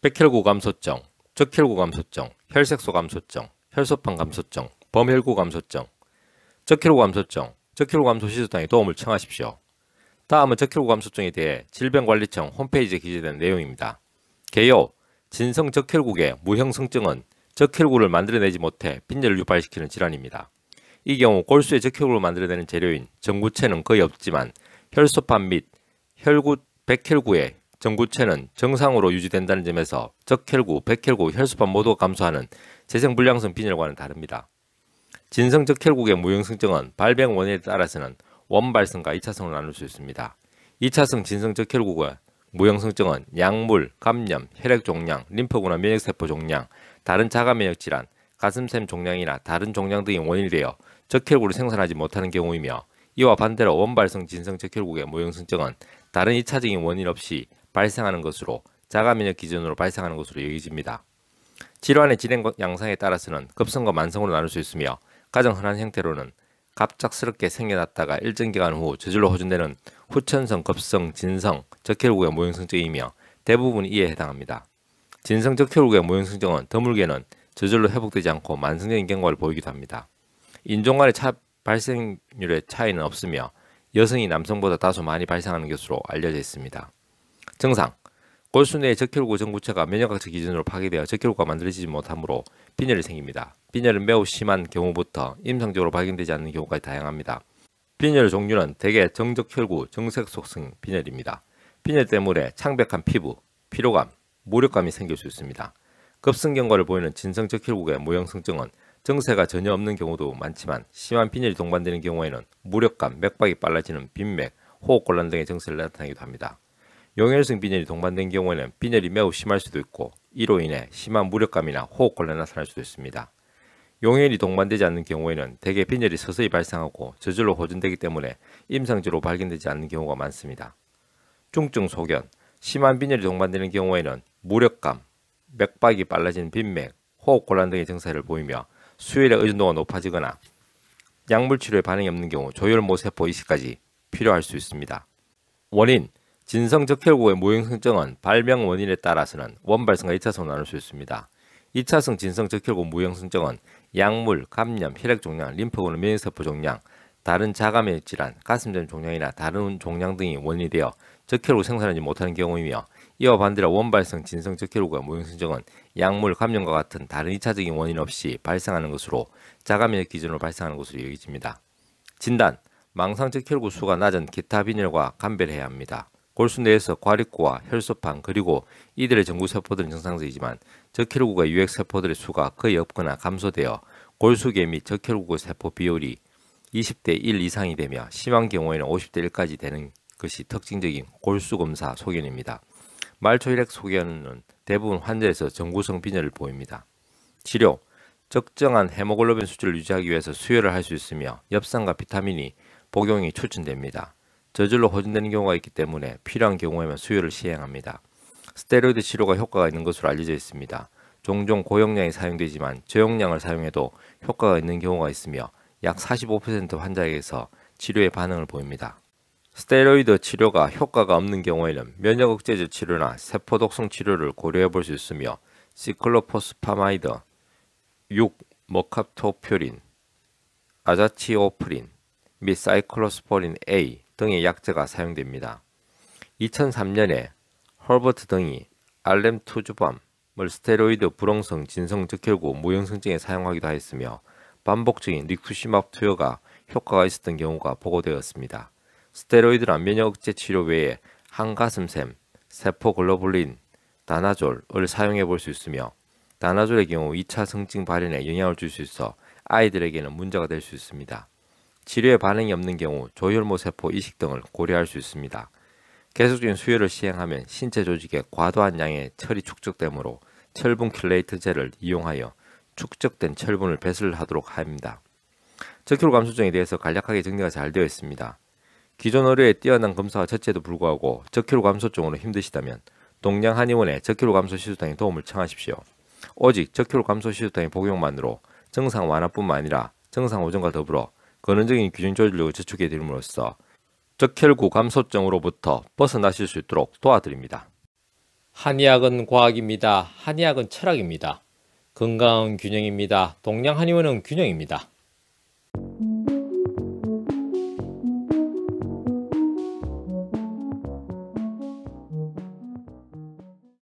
백혈구 감소증, 적혈구 감소증, 혈색소 감소증, 혈소판 감소증, 범혈구 감소증, 적혈구 감소증, 적혈구 감소 시술당에 도움을 청하십시오. 다음은 적혈구 감소증에 대해 질병관리청 홈페이지에 기재된 내용입니다. 개요, 진성 적혈구의 무형성증은 적혈구를 만들어내지 못해 빈혈을 유발시키는 질환입니다. 이 경우 골수의 적혈구를 만들어내는 재료인 전구체는 거의 없지만 혈소판 및 백혈구의 전구체는 정상으로 유지된다는 점에서 적혈구, 백혈구, 혈소판 모두가 감소하는 재생불량성 빈혈과는 다릅니다. 진성 적혈구의 무형성증은 발병 원인에 따라서는 원발성과 2차성으로 나눌 수 있습니다. 2차성 진성 적혈구의 무형성증은 약물, 감염, 혈액종양, 림프구나 면역세포 종양, 다른 자가면역질환, 가슴샘 종양이나 다른 종양 등이 원인이 되어 적혈구를 생산하지 못하는 경우이며, 이와 반대로 원발성 진성 적혈구의 무형성증은 다른 2차적인 원인 없이 발생하는 것으로 자가면역 기준으로 발생하는 것으로 여겨집니다. 질환의 진행 양상에 따라서는 급성과 만성으로 나눌 수 있으며, 가장 흔한 형태로는 갑작스럽게 생겨났다가 일정 기간 후 저절로 호전되는 후천성 급성 진성 적혈구의 무형성증이며 대부분 이에 해당합니다. 진성 적혈구의 무형성증은 드물게는 저절로 회복되지 않고 만성적인 경과를 보이기도 합니다. 인종 간의 발생률의 차이는 없으며 여성이 남성보다 다소 많이 발생하는 것으로 알려져 있습니다. 증상: 골수 내의 적혈구 전구체가 면역학적 기준으로 파괴되어 적혈구가 만들어지지 못하므로 빈혈이 생깁니다. 빈혈은 매우 심한 경우부터 임상적으로 발견되지 않는 경우가 다양합니다. 빈혈 종류는 대개 정적혈구, 정색속성 빈혈입니다. 빈혈 때문에 창백한 피부, 피로감, 무력감이 생길 수 있습니다. 급성 경과를 보이는 진성 적혈구의 무형성증은 증세가 전혀 없는 경우도 많지만, 심한 빈혈이 동반되는 경우에는 무력감, 맥박이 빨라지는 빈맥, 호흡곤란 등의 증세를 나타내기도 합니다. 용혈성 빈혈이 동반된 경우에는 빈혈이 매우 심할 수도 있고, 이로 인해 심한 무력감이나 호흡곤란이 나타날 수도 있습니다. 용혈이 동반되지 않는 경우에는 대개 빈혈이 서서히 발생하고 저절로 호전되기 때문에 임상적으로 발견되지 않는 경우가 많습니다. 중증 소견: 심한 빈혈이 동반되는 경우에는 무력감, 맥박이 빨라지는 빈맥, 호흡곤란 등의 증세를 보이며 수혈의 의존도가 높아지거나 약물 치료에 반응이 없는 경우 조혈모세포 이식까지 필요할 수 있습니다. 원인: 진성 적혈구의 무형성증은 발병 원인에 따라서는 원발성과 2차성으로 나눌 수 있습니다. 2차성 진성 적혈구 무형성증은 약물, 감염, 혈액종양, 림프구나 면역세포 종양, 다른 자가면역질환, 가슴점 종양이나 다른 종양 등이 원인이 되어 적혈구 생산하지 못하는 경우이며, 이와 반대로 원발성 진성 적혈구의 무형성증은 약물, 감염과 같은 다른 2차적인 원인 없이 발생하는 것으로 자가면역 기준으로 발생하는 것으로 여겨집니다. 진단: 망상 적혈구 수가 낮은 기타 빈혈과 감별해야 합니다. 골수 내에서 과립구와 혈소판 그리고 이들의 전구세포들은 정상적이지만 적혈구가 유액세포들의 수가 거의 없거나 감소되어 골수계 및 적혈구 세포 비율이 20대 1 이상이 되며 심한 경우에는 50대 1까지 되는 것이 특징적인 골수검사 소견입니다. 말초혈액 소견은 대부분 환자에서 전구성 빈혈을 보입니다. 치료: 적정한 헤모글로빈 수치를 유지하기 위해서 수혈을 할 수 있으며 엽산과 비타민이 복용이 추천됩니다. 저절로 호전되는 경우가 있기 때문에 필요한 경우에만 수혈을 시행합니다. 스테로이드 치료가 효과가 있는 것으로 알려져 있습니다. 종종 고용량이 사용되지만 저용량을 사용해도 효과가 있는 경우가 있으며 약 45% 환자에게서 치료에 반응을 보입니다. 스테로이드 치료가 효과가 없는 경우에는 면역억제제 치료나 세포독성 치료를 고려해 볼 수 있으며 시클로포스파마이드, 6-모카토퓨린, 아자치오프린 및 사이클로스포린 A 등의 약제가 사용됩니다. 2003년에 헐버트 등이 알렘투주밤을 스테로이드 불응성 진성 적혈구 무형성증에 사용하기도 하였으며 반복적인 리투시맙 투여가 효과가 있었던 경우가 보고되었습니다. 스테로이드란 면역억제 치료 외에 항가슴샘, 세포글로불린, 다나졸을 사용해 볼 수 있으며 다나졸의 경우 2차 성증 발현에 영향을 줄 수 있어 아이들에게는 문제가 될 수 있습니다. 치료에 반응이 없는 경우 조혈모세포 이식 등을 고려할 수 있습니다. 계속적인 수혈을 시행하면 신체 조직에 과도한 양의 철이 축적되므로 철분 킬레이트제를 이용하여 축적된 철분을 배설하도록 합니다. 적혈구 감소증에 대해서 간략하게 정리가 잘 되어 있습니다. 기존 의료의 뛰어난 검사와 처치에도 불구하고 적혈구 감소증으로 힘드시다면 동양 한의원의 적혈구 감소 시술당에 도움을 청하십시오. 오직 적혈구 감소 시술당의 복용만으로 증상 완화뿐만 아니라 증상 호전과 더불어 근원적인 균형 조절력을 저축해 드림으로써 적혈구 감소증으로부터 벗어나실 수 있도록 도와드립니다. 한의학은 과학입니다. 한의학은 철학입니다. 건강은 균형입니다. 동양 한의원은 균형입니다.